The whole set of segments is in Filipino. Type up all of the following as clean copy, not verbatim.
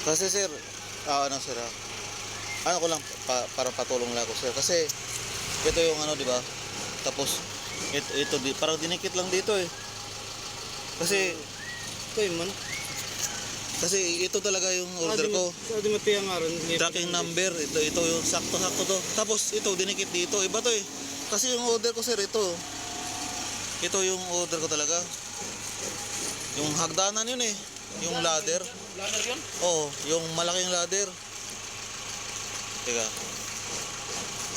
Kasi sir, ano sir, ano ko lang, para patulong lang ako sir. Kasi, ito yung ano, di ba? Tapos, ito parang dinikit lang dito eh. Kasi, Kaya man. kasi ito talaga yung order ko. Di matiyang nga rin. Tracking number, ito yung sakto-sakto to. Tapos, ito, dinikit dito. Iba to eh. Kasi yung order ko sir, ito. Ito yung order ko talaga. Yung hagdanan yun eh. Yung ladder. Ladder yun? Oo, yung malaking ladder. Teka.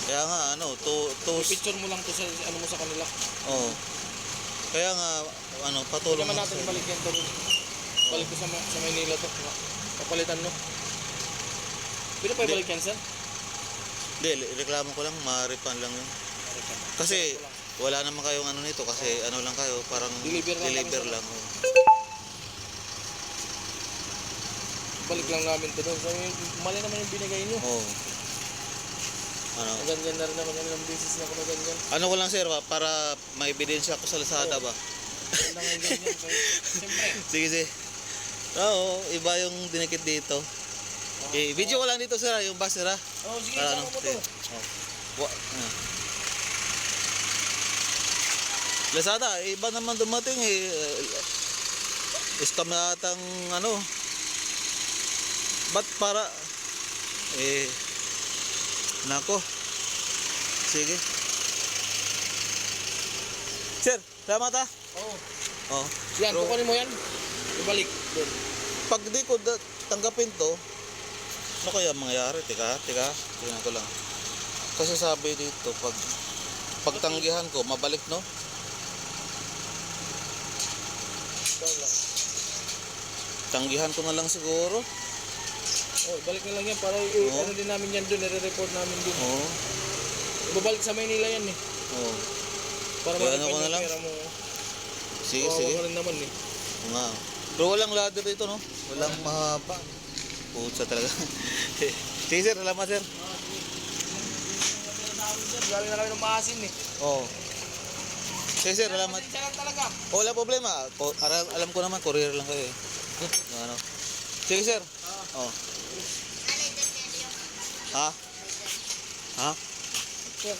Kaya nga, ano, Picture mo lang to sa ano mo sa kanila. Oo. Kaya nga, ano, patulong. Hindi naman natin balik yan to. Balik ko sa Maynila to. Papalitan no. Pwede pa ibalik yan sir? Hindi, reklamo ko lang, ma-refund lang yun. Kasi, wala naman kayong ano nito, kasi ano lang kayo, parang Deliver lang oh. Balik lang namin to doon. So, mali naman yung binigay nyo. Oo. Ano? Ganyan na rin naman yan ng business na ako na ganyan. Ano ko lang sir, para may ebidensya ako sa Lazada ba? Ganda nga yung ganyan. Siyempre. Sige, sige. Oo, iba yung dinikit dito. Video ko lang dito sir, yung bus sir ha. Oh, sige, Para sama mo to. Lazada, iba naman dumating eh. Scam na atang ano. Ba't para nako. Sige. Sir, salamat ha. Oo. Oh. Yan, Pero, kukunin mo yan. Ibalik doon. pag di ko tanggapin to, ano kaya mangyayari? Tika, tingnan ko lang. Kasi sabi dito, pagtanggihan ko, mabalik no? Doon lang. Tanggihan ko na lang siguro. Oh, balik na lang yan para ano din namin yan doon, i-report namin doon. Oo. Ibabalik sa Maynila yan eh. Oo. Para Kaya ano ma-refund ko na yung lang? pera mo. Sige, Kawawa sige. ka rin naman eh. Nga. Pero walang ladder dito no? Walang mahaba. Putsa talaga. Sige sir, salamat sir. Galing na kami ng maasin eh. Oo. Sige sir, salamat. Pasensya lang talaga. Wala problema. Alam ko naman, courier lang kayo eh. Ano? Sige sir. Oh. Ha? Ha? Sir,